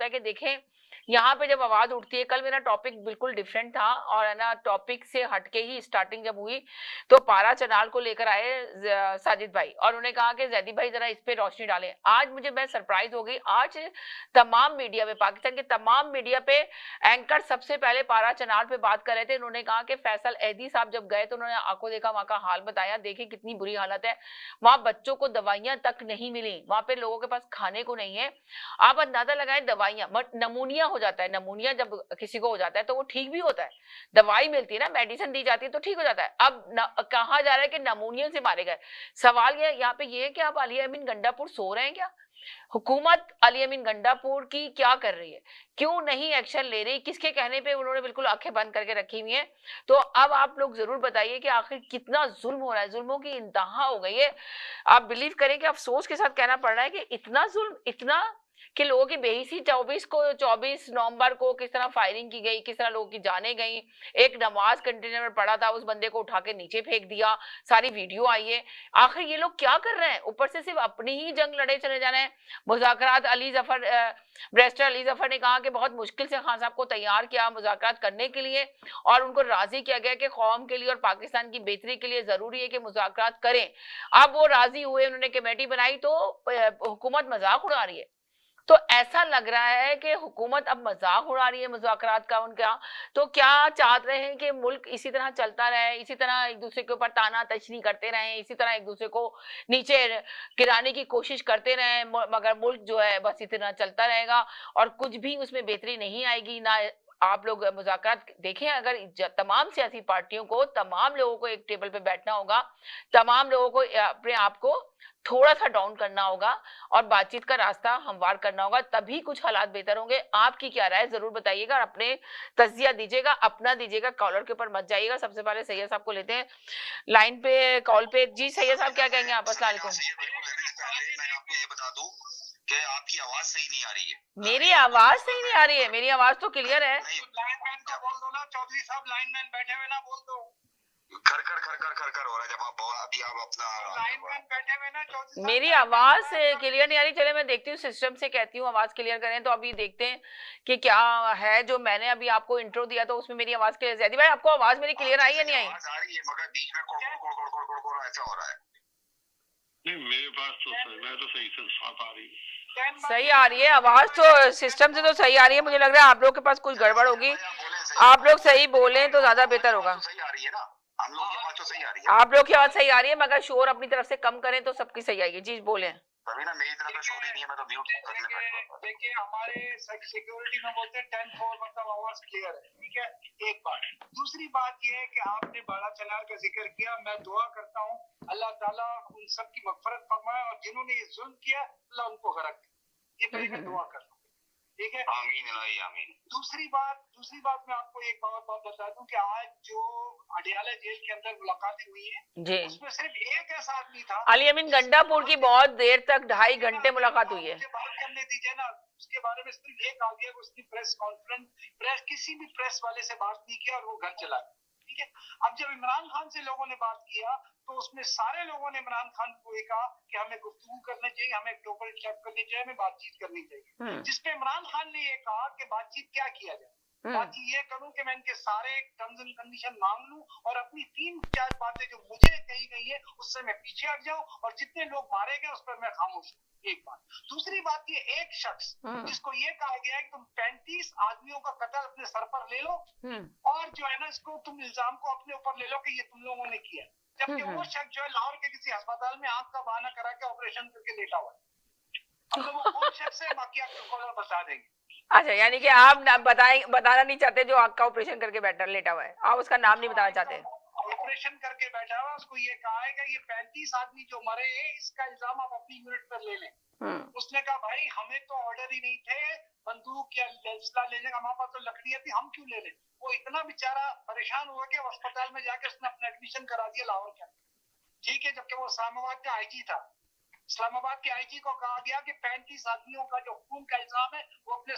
होता है कि देखें यहाँ पे जब आवाज उठती है, कल मेरा टॉपिक बिल्कुल डिफरेंट था और है ना टॉपिक से हटके ही स्टार्टिंग जब हुई तो पारा चनाल को लेकर आए साजिद भाई और उन्हें कहा कि जैदी भाई जरा इस पे रोशनी डालें। आज मुझे मैं सरप्राइज हो गई, आज तमाम मीडिया पे, पाकिस्तान के तमाम मीडिया पे एंकर सबसे पहले पारा चनाल पे बात कर रहे थे। उन्होंने कहा कि फैसल एदी साहब जब गए तो उन्होंने आंखों देखा वहां का हाल बताया, देखिए कितनी बुरी हालत है, वहां बच्चों को दवाइयां तक नहीं मिली, वहां पे लोगों के पास खाने को नहीं है। आप अंदाजा लगाएं, दवाइयां, नमूनिया हो जाता है, नमूनिया जब किसी को हो जाता है तो वो ठीक भी होता है, दवाई मिलती है ना, मेडिसिन दी जाती है तो ठीक हो जाता है। अब कहा जा रहा है कि नमूनिया से मारे गए। सवाल ये यहाँ पे ये है कि आप अली अमीन गंडापुर सो रहे हैं क्या? हुकूमत अली अमीन गंडापुर की क्या कर रही है, क्यों नहीं एक्शन ले रही? किसके कहने पे उन्होंने बिल्कुल आंखें बंद करके रखी हुई हैं? तो अब आप लोग जरूर बताइए कि आखिर कितना जुल्म हो रहा है, जुल्मों की इंतहा हो गई है। आप बिलीव करें कि अफसोस के साथ कहना पड़ रहा है कि इतना जुल्म, इतना कि लोगों की बेहिसी 24 नवंबर को किस तरह फायरिंग की गई, किस तरह लोगों की जाने गई। एक नमाज कंटेनर में पड़ा था, उस बंदे को उठा के नीचे फेंक दिया, सारी वीडियो आई है। आखिर ये लोग क्या कर रहे हैं? ऊपर से सिर्फ अपनी ही जंग लड़े चले जा रहे हैं। मुज़ाकरात अली जफर, बैरिस्टर अली जफर ने कहा कि बहुत मुश्किल से खान साहब को तैयार किया मुज़ाकरात करने के लिए और उनको राजी किया गया कि कौम के लिए और पाकिस्तान की बेहतरी के लिए जरूरी है कि मुज़ाकरात करें। अब वो राजी हुए, उन्होंने कमेटी बनाई तो हुकूमत मजाक उड़ा रही है। तो ऐसा लग रहा है कि हुकूमत अब मजाक उड़ा रही है मुज़ाकरात का उनका। तो क्या चाह रहे हैं कि मुल्क इसी तरह चलता रहे, इसी तरह एक दूसरे के ऊपर ताना तशनी करते रहें, इसी तरह एक दूसरे को नीचे गिराने की कोशिश करते रहें, मगर मुल्क जो है बस इसी तरह चलता रहेगा और कुछ भी उसमें बेहतरी नहीं आएगी ना। आप लोग मुज़ाकरात देखें, अगर तमाम सियासी पार्टियों को, तमाम लोगों को एक टेबल पे बैठना होगा, तमाम लोगों को अपने आप को थोड़ा सा डाउन करना होगा और बातचीत का रास्ता हमवार करना होगा, तभी कुछ हालात बेहतर होंगे। आपकी क्या राय जरूर बताइएगा और अपने तजिया दीजिएगा, अपना दीजिएगा, कॉलर के ऊपर मत जाइएगा। सबसे पहले सैयद साहब को लेते हैं लाइन पे, कॉल पे। जी सैयद साहब क्या कहेंगे आप? अस्सलाम वालेकुम। मैं आपको ये बता दूं कि आपकी आवाज सही नहीं आ रही है। मेरी आवाज सही नहीं आ रही है? मेरी आवाज तो क्लियर है। लाइनमैन को बोल दो ना, चौधरी साहब लाइनमैन बैठे हुए ना, बोल दो। खर खर खर खर खर खर हो रहा है जब आप अभी आप अपना लाइनमैन बैठे हुए ना, चौधरी साहब। मेरी आवाज क्लियर नहीं आ रही। चले मैं देखती हूँ सिस्टम से, कहती हूँ आवाज क्लियर करें। तो अभी देखते हैं कि क्या है। जो मैंने अभी आपको इंट्रो दिया तो उसमें मेरी आवाज क्लियर। जैदी भाई आपको आवाज मेरी क्लियर आई या नहीं आई? आवाज आ रही है मगर बीच में कोड़ कोड़ कोड़ कोड़ कोड़ कोड़ ऐसा हो रहा है। नहीं मेरे पास तो मैं तो सही से साफ आ रही है, सही आ रही है आवाज तो, सिस्टम से तो सही आ रही है। मुझे लग रहा है आप लोग के पास कुछ गड़बड़ होगी। आप लोग सही बोलें तो ज्यादा बेहतर होगा। सही आ रही है ना, हम लोग की आवाज तो सही आ रही है। आप लोग की आवाज सही आ रही है मगर शोर अपनी तरफ से कम करें तो सबकी सही आएगी। जी बोले। तभी ना, मेरी तरफ शोर ही नहीं है, मैं तो म्यूट करने बैठा। देखिए हमारे सिक्योरिटी में बोलते हैं 10-4 मतलब आवाज क्लियर है, ठीक है। एक बात, दूसरी बात ये है कि आपने बाड़ा चनार का जिक्र किया। मैं दुआ करता हूँ अल्लाह ताला उन सब की मगफरत फरमाए और जिन्होंने ये जुल्म किया अल्लाह उनको गरक, ये पहले मैं दुआ करता हूँ, ठीक है। आमीन आमीन। दूसरी बात मैं आपको एक बात बता दूं कि आज जो अडियाला जेल के अंदर मुलाकातें हुई है उसमें सिर्फ एक ऐसा आदमी था, अली अमीन गंडापुर की बहुत देर तक 2.5 घंटे मुलाकात हुई है। बात करने दीजिए ना, उसके बारे में सिर्फ ये कहा गया कि उसकी प्रेस कॉन्फ्रेंस, किसी भी प्रेस वाले से बात नहीं किया और वो घर चला गया, ठीक है। अब जब इमरान खान से लोगों ने बात किया तो उसमें सारे लोगों ने इमरान खान को ये कहा कि हमें गुफ्तगू करनी चाहिए, हमें ग्लोबल चेक करनी चाहिए, हमें बातचीत करनी चाहिए। जिसपे इमरान खान ने ये कहा कि बातचीत क्या किया जाए, बातचीत ये करूं कि मैं इनके सारे टर्म्स एंड कंडीशन मांग लूं और अपनी 3-4 बातें जो मुझे कही गई है उससे मैं पीछे हट जाऊं और जितने लोग मारे गए उस पर मैं खामोश हूं। एक बात। दूसरी बात, ये एक शख्स जिसको ये कहा गया है कि तुम 35 आदमियों का कत्ल अपने सर पर ले लो और जो है ना इसको तुम इल्जाम को अपने ऊपर ले लो कि ये तुम लोगों ने किया, जबकि वो शख्स जो है लाहौर के किसी अस्पताल में आंख का बहाना करा के ऑपरेशन करके लेटा हुआ है। अब वो कौन शख्स है बाकी आपको बता देंगे। अच्छा, यानी कि आप बताना नहीं चाहते जो आंख का ऑपरेशन करके बैठा लेटा हुआ है, आप उसका नाम नहीं बताना चाहते। ऑपरेशन करके बैठा हुआ, उसको ये कहा है कि ये 35 आदमी जो मरे हैं इसका इल्जाम आप अपनी यूनिट पर ले लें। उसने कहा भाई हमें तो ऑर्डर ही नहीं थे बंदूक या लैंसला लेने का, हमारे पास तो लकड़ियां थी, हम क्यों ले लें। वो इतना बेचारा परेशान हुआ कि अस्पताल में जाकर उसने अपना एडमिशन करा दिया लाहौर का, ठीक है। जबकि वो इस्लामाबाद का आईजी था। इस्लामाबाद के आईजी को कहा गया कि 35 आदमियों का जो खून का इल्जाम है वो अपने